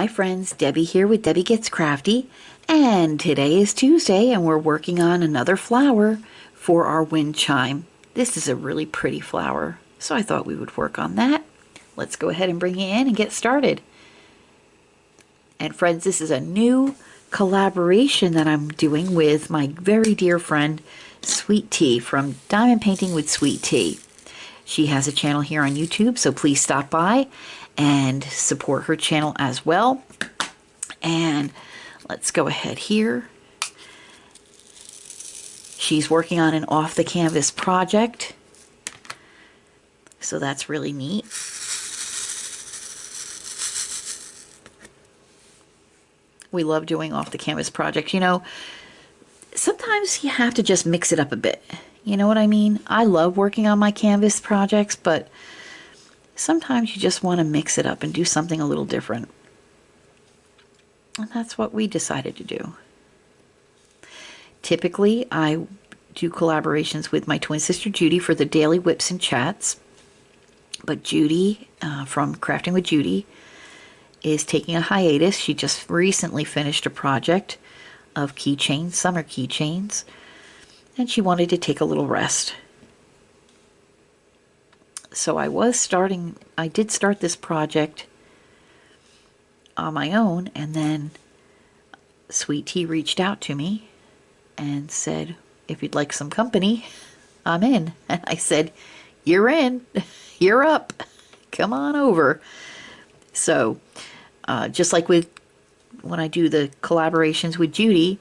Hi friends, Debbie here with Debbie Gets Crafty, and today is Tuesday and we're working on another flower for our wind chime. This is a really pretty flower, so I thought we would work on that. Let's go ahead and bring it in and get started. And friends, this is a new collaboration that I'm doing with my very dear friend Sweet Tea from Diamond Painting with Sweet Tea. She has a channel here on YouTube, so please stop by and support her channel as well. And let's go ahead here. She's working on an off the canvas project, so that's really neat. We love doing off the canvas projects. You know, sometimes you have to just mix it up a bit. You know what I mean? I love working on my canvas projects, but sometimes you just want to mix it up and do something a little different. And that's what we decided to do. Typically, I do collaborations with my twin sister Judy for the daily whips and chats. But Judy, from Crafting with Judy, is taking a hiatus. She just recently finished a project of keychains, summer keychains, and she wanted to take a little rest. So I did start this project on my own, and then Sweet Tea reached out to me and said, if you'd like some company, I'm in. And I said, you're in, you're up, come on over. So just like with when I do the collaborations with Judy,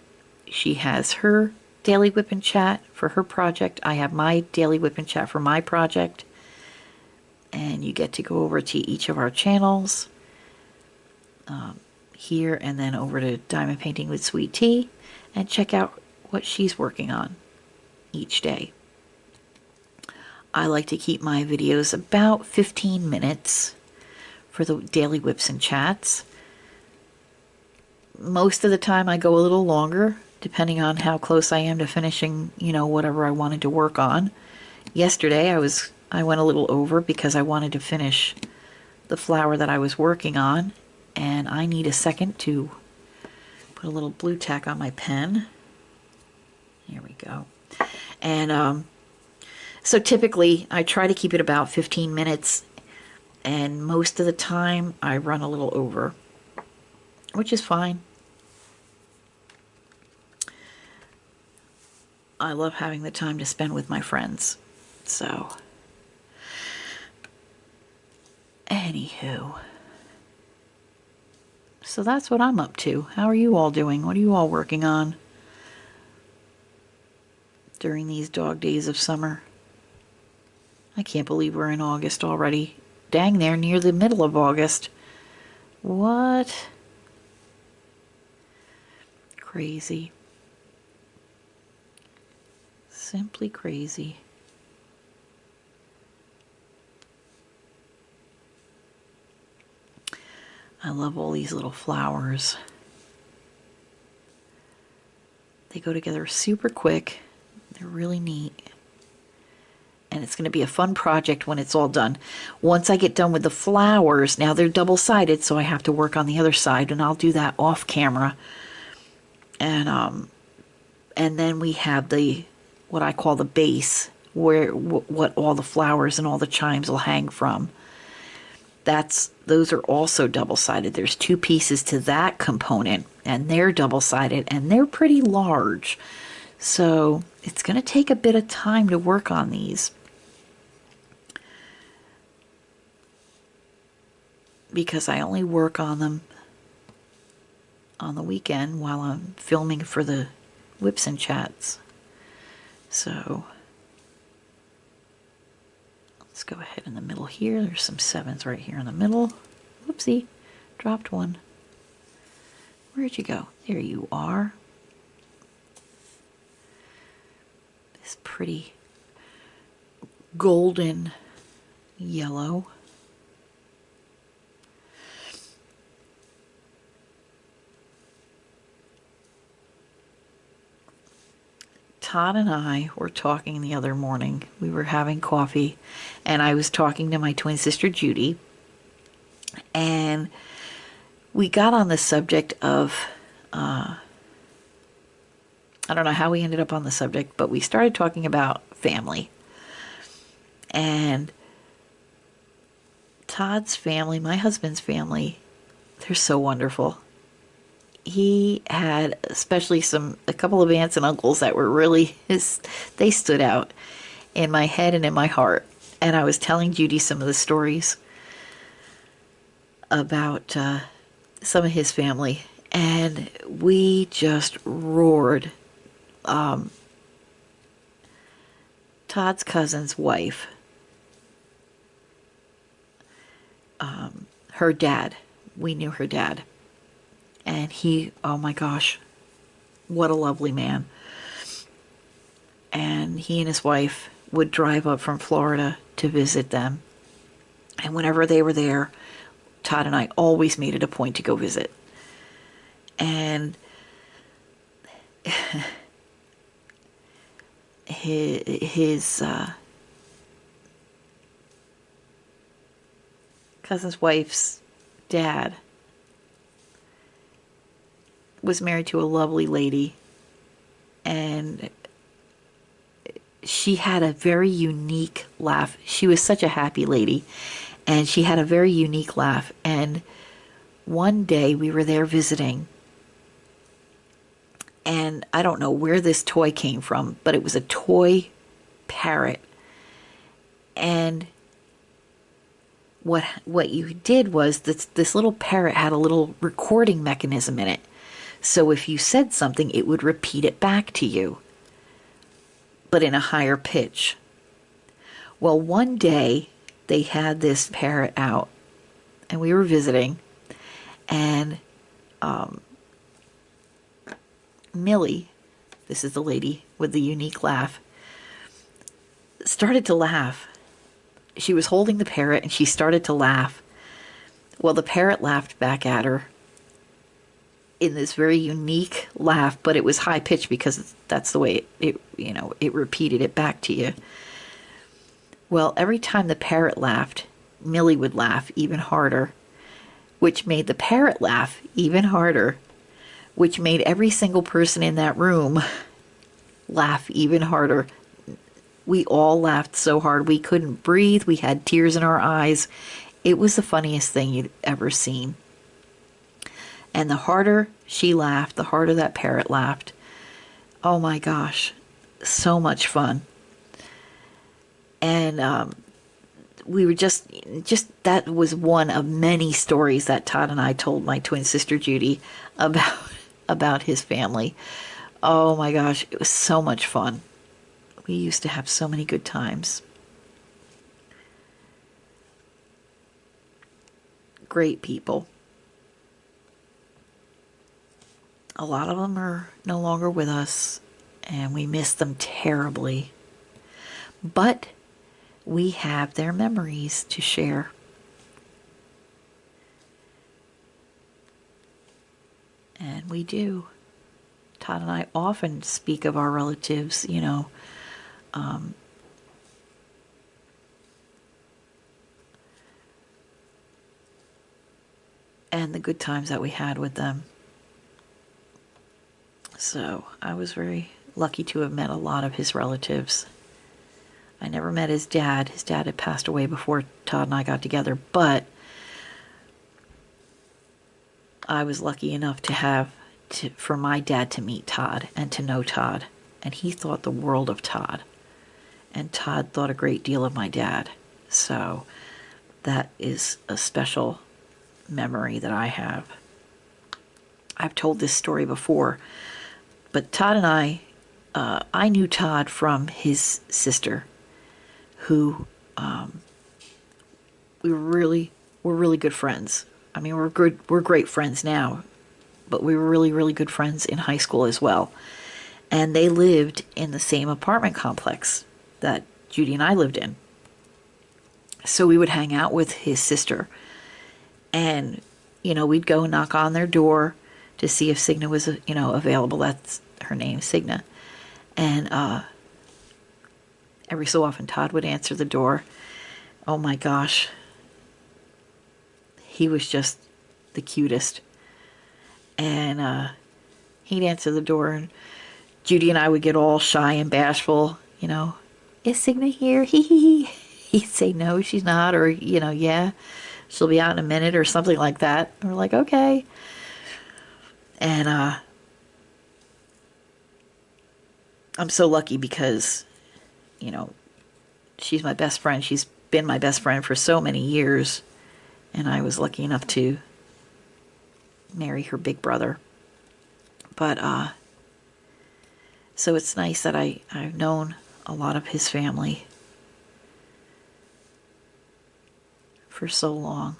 she has her daily whip and chat for her project. I have my daily whip and chat for my project. And you get to go over to each of our channels here and then over to Diamond Painting with Sweet Tea and check out what she's working on each day. I like to keep my videos about 15 minutes for the daily whips and chats. Most of the time I go a little longer, depending on how close I am to finishing, you know, whatever I wanted to work on. Yesterday I went a little over because I wanted to finish the flower that I was working on, and I need a second to put a little blue tack on my pen. Here we go. And so typically I try to keep it about 15 minutes, and most of the time I run a little over, which is fine. I love having the time to spend with my friends. So anywho, so that's what I'm up to. How are you all doing? What are you all working on during these dog days of summer? I can't believe we're in August already. Dang, they're near the middle of August. What? Crazy. Simply crazy. I love all these little flowers. They go together super quick. They're really neat. And it's going to be a fun project when it's all done. Once I get done with the flowers, now they're double-sided, so I have to work on the other side, and I'll do that off camera. And then we have the what I call the base, where what all the flowers and all the chimes will hang from. Those are also double-sided. There's two pieces to that component, and they're double-sided, and they're pretty large. So it's going to take a bit of time to work on these, because I only work on them on the weekend while I'm filming for the whips and chats. So let's go ahead in the middle here. There's some sevens right here in the middle. Whoopsie, dropped one. Where'd you go? There you are. This pretty golden yellow. Todd and I were talking the other morning. We were having coffee, and I was talking to my twin sister Judy, and we got on the subject of, I don't know how we ended up on the subject, but we started talking about family. And Todd's family, my husband's family, they're so wonderful. He had especially a couple of aunts and uncles that were really they stood out in my head and in my heart. And I was telling Judy some of the stories about some of his family, and we just roared. Todd's cousin's wife, her dad, we knew her dad, and he, oh my gosh, what a lovely man. And he and his wife would drive up from Florida to visit them. And whenever they were there, Todd and I always made it a point to go visit. And his cousin's wife's dad was married to a lovely lady, and she had a very unique laugh. She was such a happy lady, and she had a very unique laugh. And one day we were there visiting, and I don't know where this toy came from, but it was a toy parrot. And what you did was this little parrot had a little recording mechanism in it. So if you said something, it would repeat it back to you, but in a higher pitch. Well, one day they had this parrot out, and we were visiting, and Millie, this is the lady with the unique laugh, started to laugh. She was holding the parrot, and she started to laugh. Well, the parrot laughed back at her in this very unique laugh, but it was high pitched because that's the way it repeated it back to you. Well, every time the parrot laughed, Millie would laugh even harder, which made the parrot laugh even harder, which made every single person in that room laugh even harder. We all laughed so hard we couldn't breathe. We had tears in our eyes. It was the funniest thing you'd ever seen. And the harder she laughed, the harder that parrot laughed. Oh my gosh, so much fun. And we were just that was one of many stories that Todd and I told my twin sister Judy about his family. Oh my gosh, it was so much fun. We used to have so many good times. Great people. A lot of them are no longer with us, and we miss them terribly. But we have their memories to share. And we do. Todd and I often speak of our relatives, and the good times that we had with them. So I was very lucky to have met a lot of his relatives. I never met his dad. His dad had passed away before Todd and I got together, but I was lucky enough for my dad to meet Todd and to know Todd. And he thought the world of Todd. And Todd thought a great deal of my dad. So that is a special memory that I have. I've told this story before, but Todd and I knew Todd from his sister, who we're really good friends. I mean, we're great friends now, but we were really, really good friends in high school as well. And they lived in the same apartment complex that Judy and I lived in. So we would hang out with his sister, and we'd go knock on their door to see if Signa was available. That's her name, Signa. And every so often Todd would answer the door. Oh my gosh, he was just the cutest. And he'd answer the door, and Judy and I would get all shy and bashful, Is Signa here? Hee hee hee. He'd say, no, she's not, or, yeah, she'll be out in a minute, or something like that. And we're like, okay. And I'm so lucky because, you know, she's my best friend. She's been my best friend for so many years. And I was lucky enough to marry her big brother. But, so it's nice that I've known a lot of his family for so long.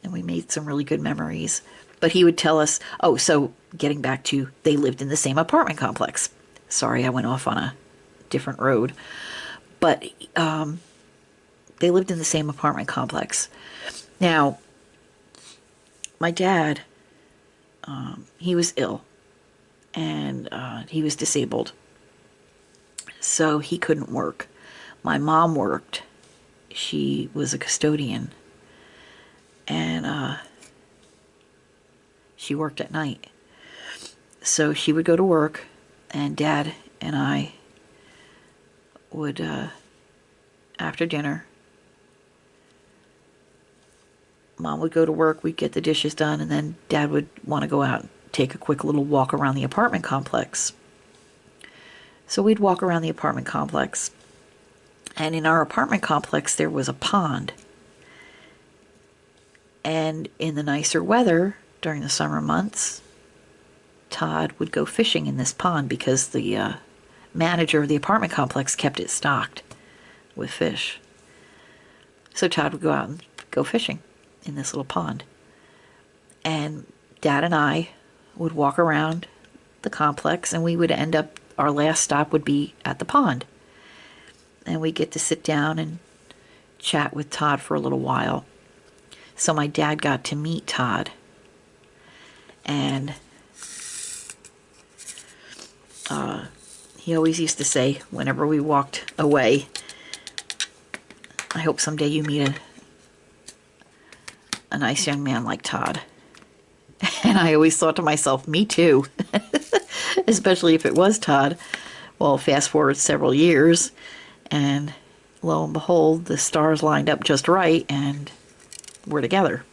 And we made some really good memories. But he would tell us, oh, so getting back to, they lived in the same apartment complex. Sorry, I went off on a different road. But they lived in the same apartment complex. Now, my dad, he was ill. And he was disabled. So he couldn't work. My mom worked. She was a custodian. And she worked at night. So she would go to work, and Dad and I would, after dinner, Mom would go to work, we'd get the dishes done, and then Dad would want to go out and take a quick little walk around the apartment complex. So we'd walk around the apartment complex, and in our apartment complex there was a pond. And in the nicer weather, during the summer months, Todd would go fishing in this pond because the manager of the apartment complex kept it stocked with fish. So Todd would go out and go fishing in this little pond. And Dad and I would walk around the complex, and we would end up, our last stop would be at the pond. And we'd get to sit down and chat with Todd for a little while. So my dad got to meet Todd. And he always used to say, whenever we walked away, I hope someday you meet a nice young man like Todd. And I always thought to myself, me too. Especially if it was Todd. Well, fast forward several years, and lo and behold, the stars lined up just right, and we're together.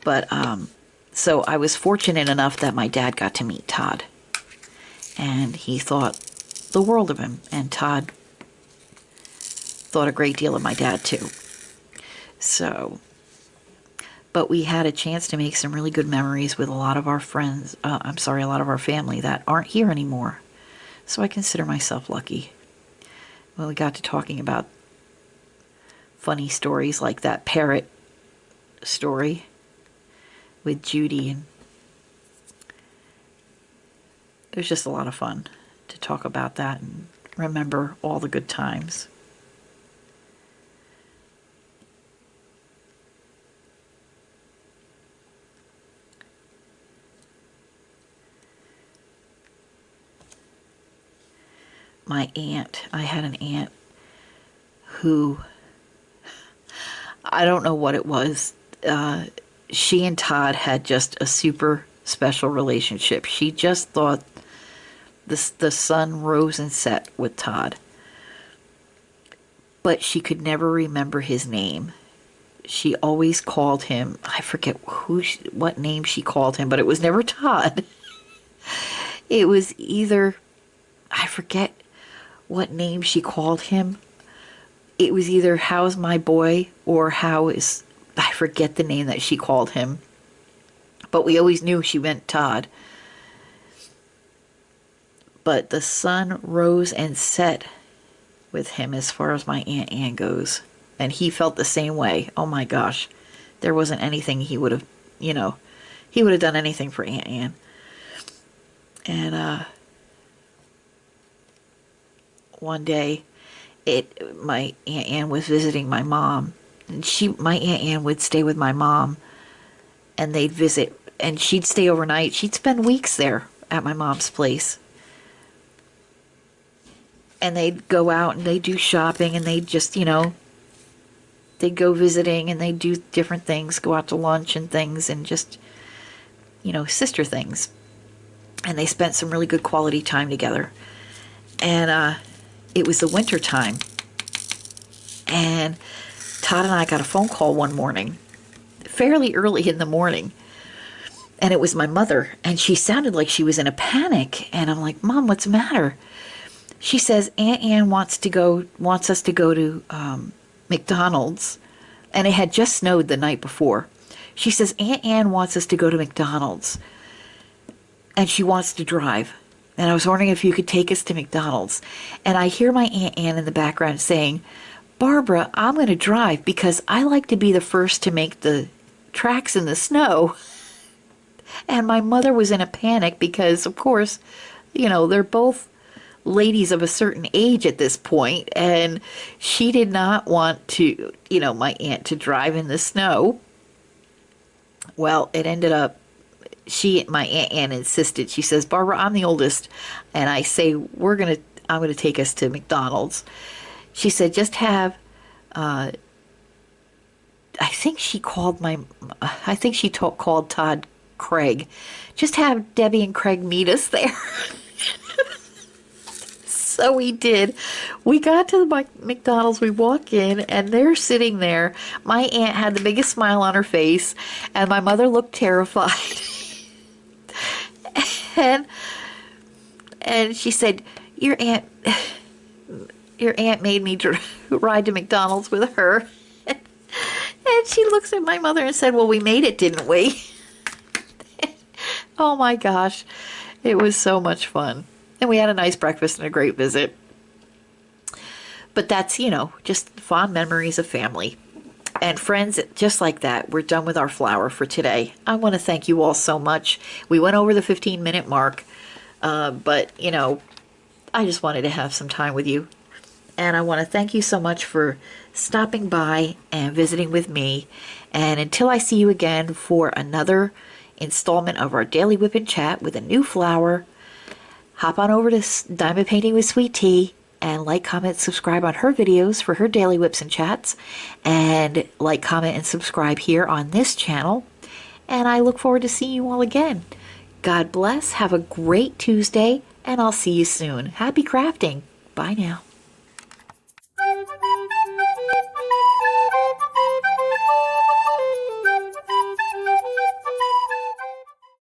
But, so I was fortunate enough that my dad got to meet Todd. And he thought the world of him. And Todd thought a great deal of my dad, too. So, but we had a chance to make some really good memories with a lot of our friends, a lot of our family that aren't here anymore. So I consider myself lucky. Well, we got to talking about funny stories like that parrot story with Judy, and it was just a lot of fun to talk about that and remember all the good times. My aunt, I had an aunt who, I don't know what it was. She and Todd had just a super special relationship. She just thought the sun rose and set with Todd. But she could never remember his name. She always called him, I forget what name she called him, but it was never Todd. It was either, I forget what name she called him. It was either how's my boy or I forget the name that she called him. But we always knew she meant Todd. But the sun rose and set with him as far as my Aunt Ann goes. And he felt the same way. Oh my gosh. There wasn't anything he would have, he would have done anything for Aunt Ann. And one day, my Aunt Ann was visiting my mom, and my Aunt Ann would stay with my mom, and they'd visit, and she'd stay overnight. She'd spend weeks there at my mom's place, and they'd go out and they'd do shopping, and they'd just, they'd go visiting and they'd do different things, go out to lunch and things, and just, sister things. And they spent some really good quality time together. And it was the winter time. And Todd and I got a phone call one morning, fairly early in the morning. And it was my mother. And she sounded like she was in a panic. And I'm like, Mom, what's the matter? She says, Aunt Ann wants us to go to McDonald's. And it had just snowed the night before. She says, Aunt Ann wants us to go to McDonald's. And she wants to drive. And I was wondering if you could take us to McDonald's. And I hear my Aunt Ann in the background saying, Barbara, I'm going to drive because I like to be the first to make the tracks in the snow. And my mother was in a panic because, of course, they're both ladies of a certain age at this point, and she did not want to, my aunt to drive in the snow. Well, it ended up, my Aunt Ann insisted. She says, Barbara, I'm the oldest, and I say, I'm going to take us to McDonald's. She said, just have, I think she called called Todd Craig. Just have Debbie and Craig meet us there. So we did. We got to the McDonald's, we walk in, and they're sitting there. My aunt had the biggest smile on her face, and my mother looked terrified. and she said, Your aunt made me ride to McDonald's with her. And she looks at my mother and said, well, we made it, didn't we? Oh my gosh. It was so much fun. And we had a nice breakfast and a great visit. But that's, just fond memories of family. And friends, just like that, we're done with our flower for today. I want to thank you all so much. We went over the 15-minute mark. But, I just wanted to have some time with you. And I want to thank you so much for stopping by and visiting with me. And until I see you again for another installment of our Daily WIP and Chat with a new flower, hop on over to Diamond Painting with Sweet Tea and like, comment, subscribe on her videos for her daily WIPs and chats. And like, comment, and subscribe here on this channel. And I look forward to seeing you all again. God bless. Have a great Tuesday, and I'll see you soon. Happy crafting. Bye now.